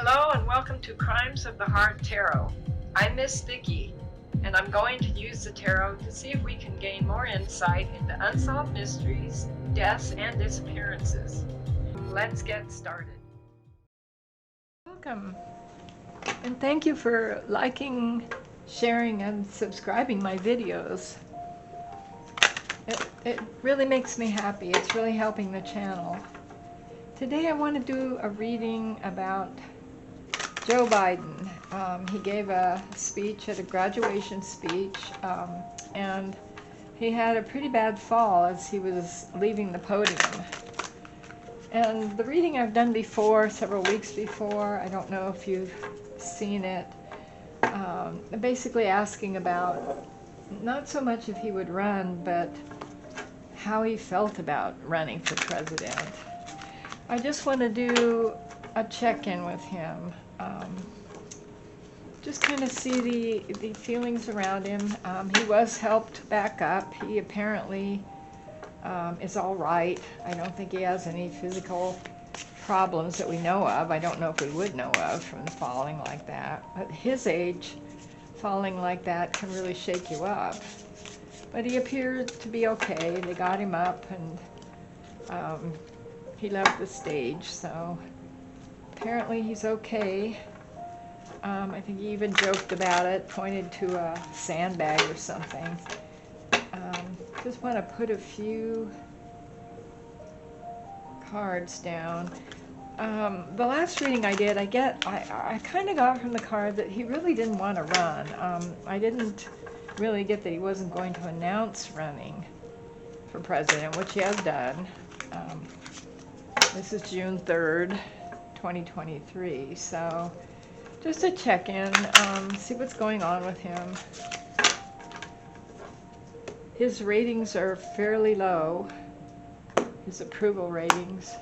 Hello and welcome to Crimes of the Heart Tarot. I'm Miss Vicki, and I'm going to use the tarot to see if we can gain more insight into unsolved mysteries, deaths, and disappearances. Let's get started. Welcome, and thank you for liking, sharing, and subscribing my videos. It really makes me happy. It's really helping the channel. Today I want to do a reading about Joe Biden. He gave a speech at a graduation speech, and he had a pretty bad fall as he was leaving the podium. And the reading I've done before, several weeks before, I don't know if you've seen it, basically asking about not so much if he would run, but how he felt about running for president. I just want to do a check-in with him. Just kind of see the feelings around him. He was helped back up. He apparently is all right. I don't think he has any physical problems that we know of. I don't know if we would know of from falling like that. At his age, falling like that can really shake you up. But he appeared to be okay. They got him up, and he left the stage, so apparently he's okay. I think he even joked about it, pointed to a sandbag or something. Just want to put a few cards down. The last reading I did, I kind of got from the card that he really didn't want to run. I didn't really get that he wasn't going to announce running for president, which he has done. This is June 3rd, 2023, so just a check-in, see what's going on with him. His ratings are fairly low, his approval ratings.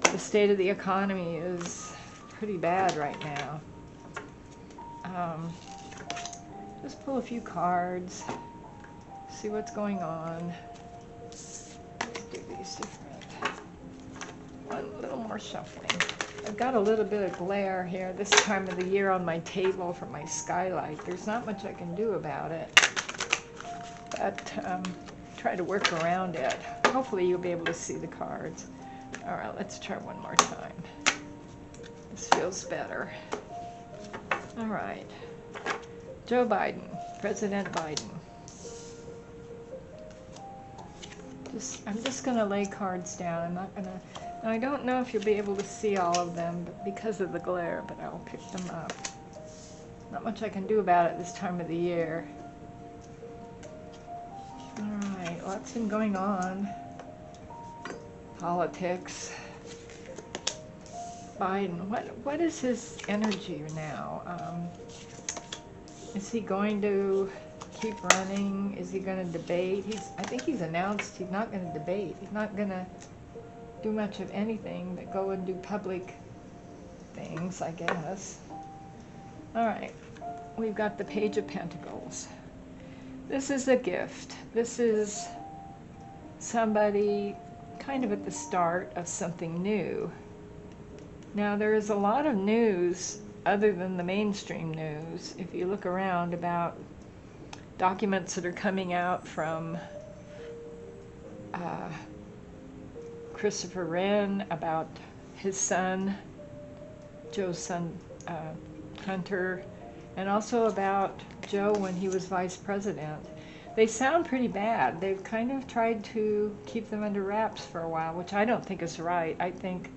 The state of the economy is pretty bad right now. Just pull a few cards, see what's going on. Let's do these different. A little more shuffling. I've got a little bit of glare here this time of the year on my table from my skylight. There's not much I can do about it, but try to work around it. Hopefully you'll be able to see the cards. All right, let's try one more time. This feels better. All right, Joe Biden, President Biden. I'm just going to lay cards down. I'm not going to. I don't know if you'll be able to see all of them because of the glare, but I'll pick them up. Not much I can do about it this time of the year. Alright, lots been going on. Politics. Biden, what is his energy now? Is he going to keep running? Is he going to debate? I think he's announced he's not going to debate. He's not going to do much of anything but go and do public things, I guess. All right, we've got the Page of Pentacles. This is a gift. This is somebody kind of at the start of something new. Now, there is a lot of news other than the mainstream news, if you look around, about documents that are coming out from Christopher Wren about his son, Joe's son, Hunter, and also about Joe when he was vice president. They sound pretty bad. They've kind of tried to keep them under wraps for a while, which I don't think is right. I think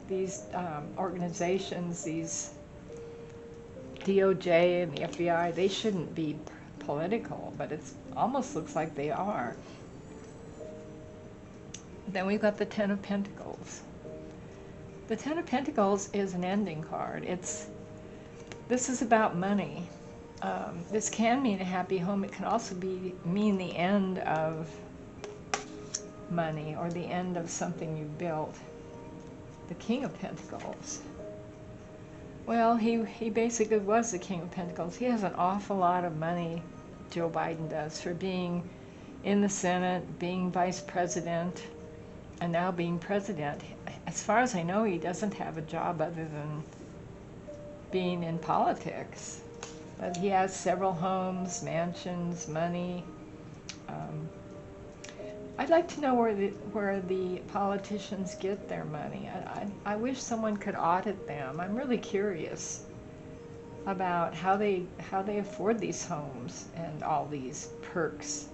these organizations, these DOJ and the FBI, they shouldn't be political, but it almost looks like they are. Then we've got the Ten of Pentacles. The Ten of Pentacles is an ending card. This is about money. This can mean a happy home. It can also mean the end of money or the end of something you built. The King of Pentacles. Well, he basically was the King of Pentacles. He has an awful lot of money, Joe Biden does, for being in the Senate, being vice president, and now being president. as far as I know, he doesn't have a job other than being in politics. But he has several homes, mansions, money. I'd like to know where the politicians get their money. I wish someone could audit them. I'm really curious about how they afford these homes and all these perks.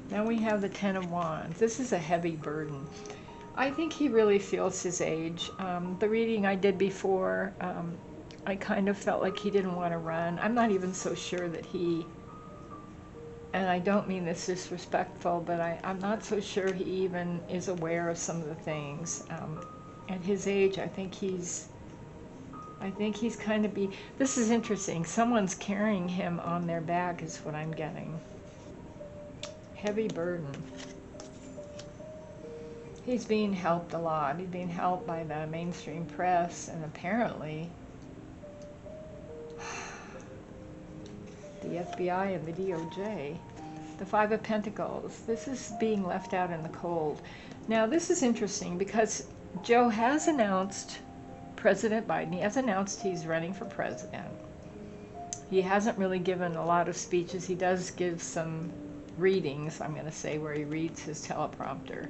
Now we have the Ten of Wands. This is a heavy burden. I think he really feels his age. The reading I did before, I kind of felt like he didn't want to run. I'm not even so sure that he, and I don't mean this disrespectful, but I'm not so sure he even is aware of some of the things. At his age, I think he's kind of this is interesting. Someone's carrying him on their back is what I'm getting. Heavy burden. He's being helped a lot. He's being helped by the mainstream press and apparently the FBI and the DOJ. The Five of Pentacles. This is being left out in the cold. Now this is interesting because Joe has announced, President Biden, he has announced he's running for president. He hasn't really given a lot of speeches. He does give some readings, I'm going to say, where he reads his teleprompter.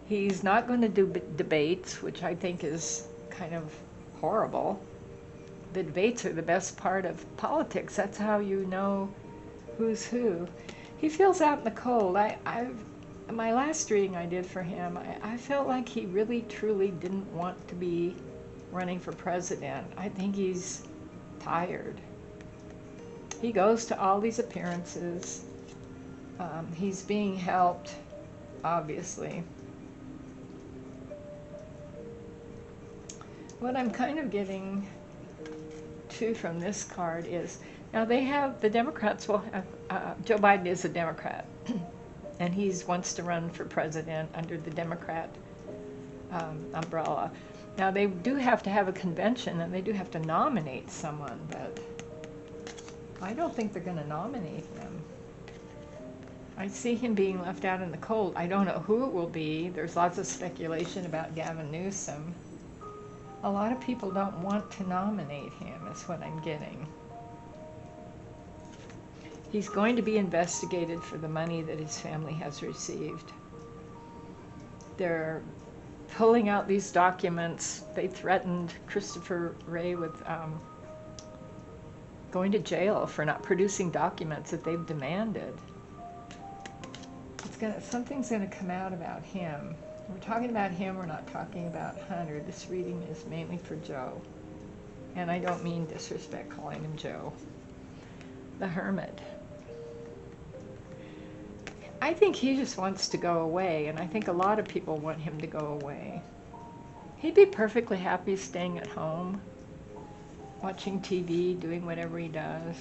He's not going to do debates, which I think is kind of horrible. The debates are the best part of politics. That's how you know who's who. He feels out in the cold. My last reading I did for him, I felt like he really truly didn't want to be running for president. I think he's tired. He goes to all these appearances. He's being helped, obviously. What I'm kind of getting to from this card is, now they have, the Democrats will have, Joe Biden is a Democrat, and he wants to run for president under the Democrat umbrella. Now they do have to have a convention, and they do have to nominate someone, but I don't think they're going to nominate him. I see him being left out in the cold. I don't know who it will be. There's lots of speculation about Gavin Newsom. A lot of people don't want to nominate him, is what I'm getting. He's going to be investigated for the money that his family has received. They're pulling out these documents. They threatened Christopher Wray with going to jail for not producing documents that they've demanded. Something's going to come out about him. We're talking about him, we're not talking about Hunter. This reading is mainly for Joe. And I don't mean disrespect calling him Joe. The Hermit. I think he just wants to go away, and I think a lot of people want him to go away. He'd be perfectly happy staying at home, watching TV, doing whatever he does.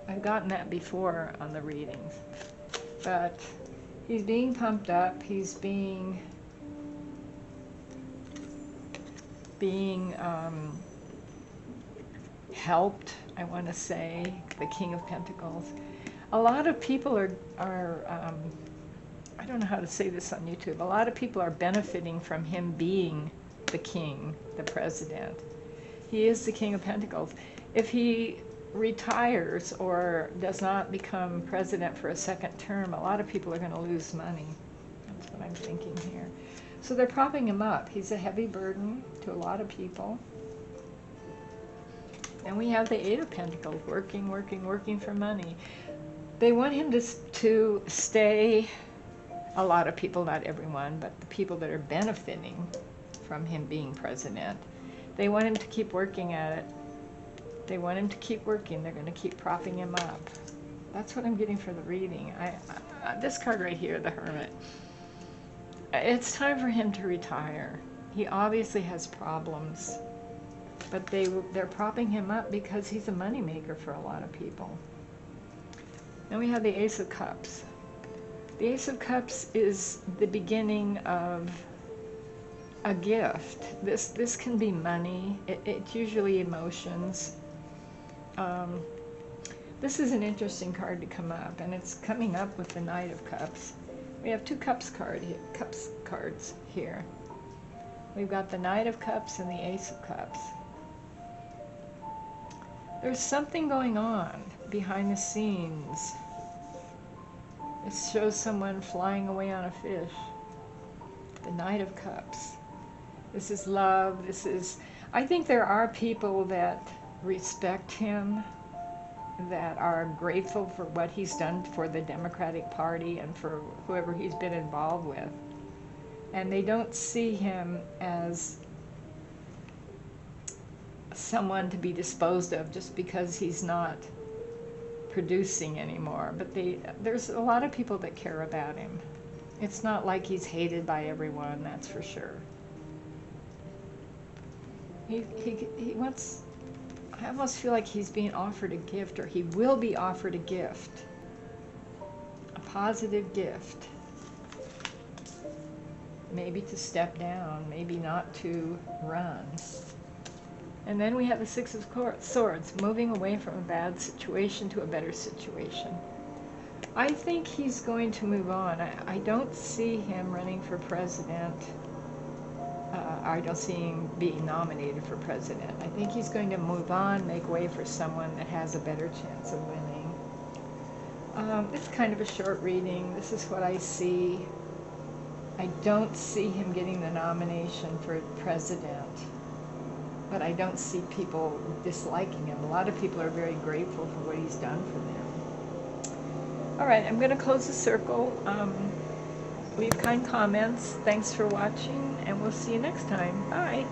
I've gotten that before on the readings. But he's being pumped up. He's being helped, I want to say, the King of Pentacles. A lot of people are I don't know how to say this on YouTube, a lot of people are benefiting from him being the king, the president. He is the King of Pentacles. If he retires or does not become president for a second term, a lot of people are going to lose money. That's what I'm thinking here. So they're propping him up. He's a heavy burden to a lot of people. And we have the Eight of Pentacles, working for money. They want him to stay, a lot of people, not everyone, but the people that are benefiting from him being president. They want him to keep working at it. They want him to keep working. They're going to keep propping him up. That's what I'm getting for the reading. This card right here, the Hermit. It's time for him to retire. He obviously has problems, but they're propping him up because he's a moneymaker for a lot of people. Then we have the Ace of Cups. The Ace of Cups is the beginning of a gift. This can be money. It's usually emotions. This is an interesting card to come up, and it's coming up with the Knight of Cups. We have two cups cards here. We've got the Knight of Cups and the Ace of Cups. There's something going on behind the scenes. It shows someone flying away on a fish. The Knight of Cups. This is love. This is, I think there are people that respect him, that are grateful for what he's done for the Democratic Party and for whoever he's been involved with. And they don't see him as someone to be disposed of just because he's not producing anymore. But there's a lot of people that care about him. It's not like he's hated by everyone, that's for sure. He wants, I almost feel like he's being offered a gift, or he will be offered a gift. A positive gift. Maybe to step down, maybe not to run. And then we have the Six of Swords, moving away from a bad situation to a better situation. I think he's going to move on. I don't see him running for president. I don't see him being nominated for president. I think he's going to move on, make way for someone that has a better chance of winning. It's kind of a short reading. This is what I see. I don't see him getting the nomination for president, but I don't see people disliking him. A lot of people are very grateful for what he's done for them. All right, I'm going to close the circle. Leave kind comments. Thanks for watching, and we'll see you next time. Bye.